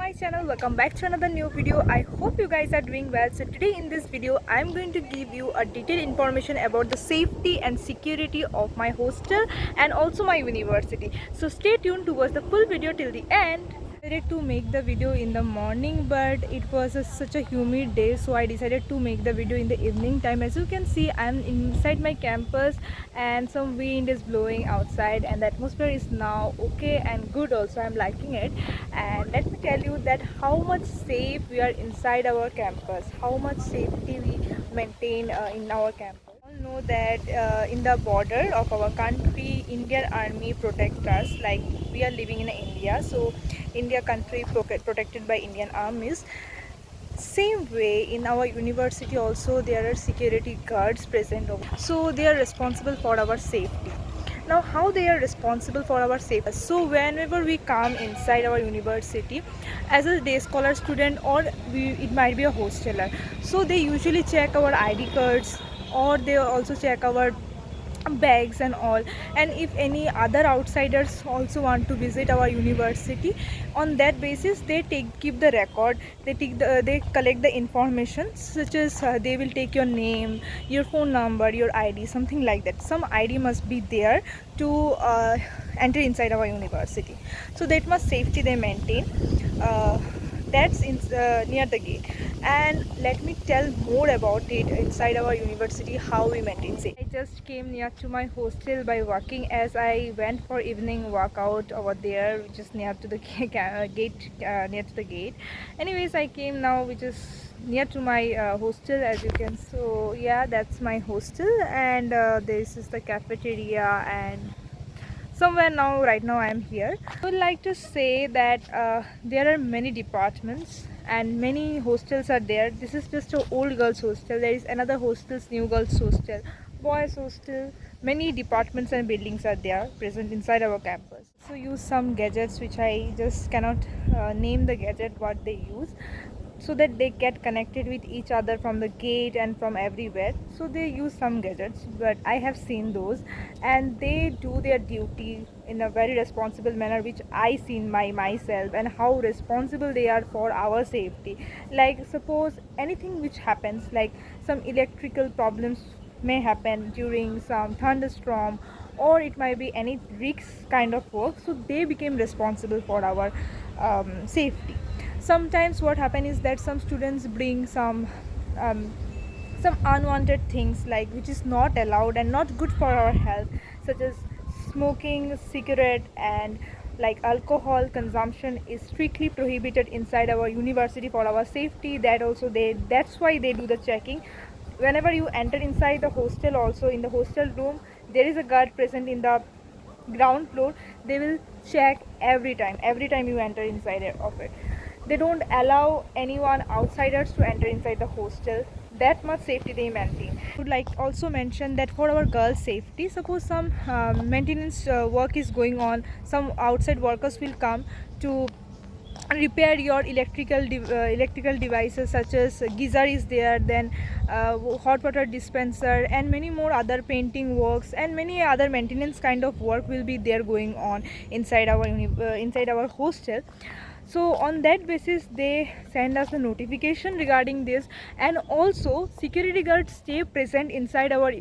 my channel, welcome back to another new video. I hope you guys are doing well. So today in this video I am going to give you a detailed information about the safety and security of my hostel and also my university. So stay tuned towards the full video till the end. I decided to make the video in the morning, but it was such a humid day, so I decided to make the video in the evening time. As you can see, I am inside my campus and some wind is blowing outside and the atmosphere is now okay and good also. I'm liking it. And let me tell you that how much safe we are inside our campus, how much safety we maintain in our campus. All know that in the border of our country, Indian Army protect us, like we are living in India, so India country protected by Indian armies. Same way in our university also there are security guards present over, so they are responsible for our safety. Now how they are responsible for our safety? So whenever we come inside our university as a day scholar student, or it might be a hosteler, so they usually check our ID cards, or they also check our bags and all. And if any other outsiders also want to visit our university, on that basis they keep the record. They collect the information, such as they will take your name, your phone number, your ID, something like that. Some ID must be there to enter inside our university, so that much safety they maintain. That's near the gate. And let me tell more about it inside our university, how we maintain safety. I just came near to my hostel by walking, as I went for evening workout over there, which is near to the gate, near to the gate. Anyways, I came now, which is near to my hostel, as you can. So yeah, that's my hostel, and this is the cafeteria, and somewhere now right now I am here. I would like to say that there are many departments and many hostels are there. This is just an old girls hostel. There is another hostels, new girls hostel, boys hostel. Many departments and buildings are there present inside our campus. So use some gadgets which I just cannot name the gadget what they use, so that they get connected with each other from the gate and from everywhere. So they use some gadgets, but I have seen those, and they do their duty in a very responsible manner, which I seen by myself, and how responsible they are for our safety. Like suppose anything which happens, like some electrical problems may happen during some thunderstorm, or it might be any risk kind of work, so they became responsible for our safety. Sometimes what happen is that some students bring um, some unwanted things, like which is not allowed and not good for our health, such as smoking cigarette, and like alcohol consumption is strictly prohibited inside our university for our safety. That's why they do the checking whenever you enter inside the hostel. Also in the hostel room there is a guard present in the ground floor. They will check every time you enter inside of it. They don't allow anyone outsiders to enter inside the hostel. That much safety they maintain. I would like also mention that for our girls safety, suppose some maintenance work is going on, some outside workers will come to repair your electrical devices, such as geyser is there, then hot water dispenser, and many more other painting works and many other maintenance kind of work will be there going on inside our hostel. So on that basis they send us a notification regarding this, and also security guards stay present inside our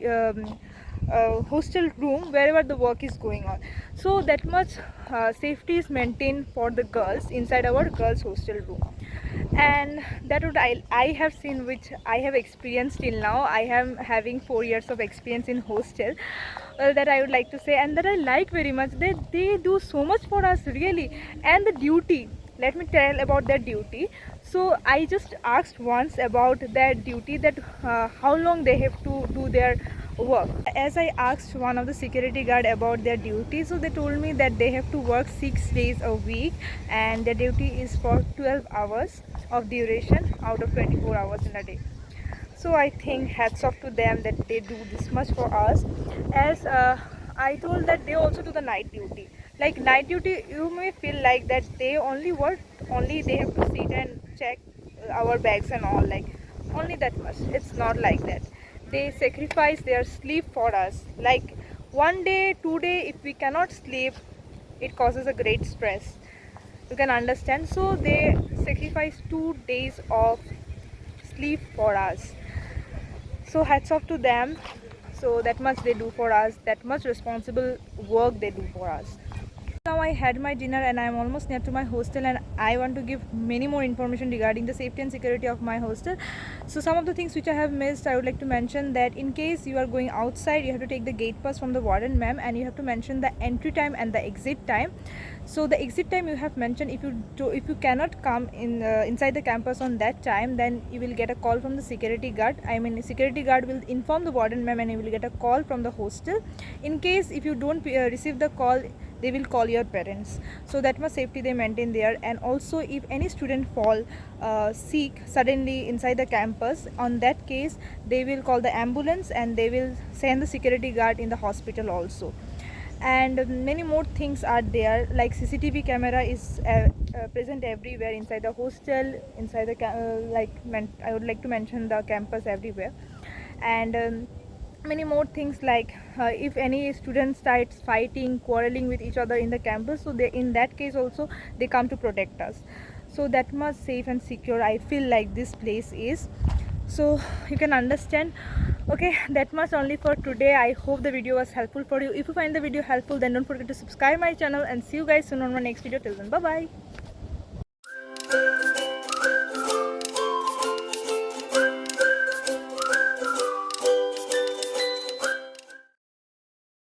hostel room wherever the work is going on. So that much safety is maintained for the girls inside our girls hostel room. And that would I have seen, which I have experienced till now. I am having 4 years of experience in hostel. That I would like to say, and that I like very much. They do so much for us, really. And the duty, let me tell about their duty. So I just asked once about their duty, that how long they have to do their work. As I asked one of the security guard about their duty, so they told me that they have to work 6 days a week, and their duty is for 12 hours of duration out of 24 hours in a day. So I think hats off to them that they do this much for us. As I told that they also do the night duty. Like night duty, you may feel like that they only work, only they have to sit and check our bags and all, like only that much. It's not like that. They sacrifice their sleep for us. Like 1 day, 2 day, if we cannot sleep, it causes a great stress. You can understand. So they sacrifice 2 days of sleep for us. So hats off to them. So that much they do for us, that much responsible work they do for us. Now I had my dinner and I am almost near to my hostel, and I want to give many more information regarding the safety and security of my hostel. So some of the things which I have missed, I would like to mention that in case you are going outside, you have to take the gate pass from the warden ma'am, and you have to mention the entry time and the exit time. So the exit time you have mentioned, if you cannot come in inside the campus on that time, then you will get a call from the security guard. I mean, security guard will inform the warden ma'am and you will get a call from the hostel. In case if you don't receive the call, they will call your parents. So that much safety they maintain there. And also, if any student fall sick suddenly inside the campus, on that case they will call the ambulance and they will send the security guard in the hospital also. And many more things are there, like CCTV camera is present everywhere inside the hostel, inside the I would like to mention the campus everywhere. And many more things, like if any student starts fighting, quarreling with each other in the campus, so they, in that case also, they come to protect us. So that much safe and secure I feel like this place is. So you can understand. Okay, that much only for today. I hope the video was helpful for you. If you find the video helpful, then don't forget to subscribe my channel, and see you guys soon on my next video. Till then, bye bye.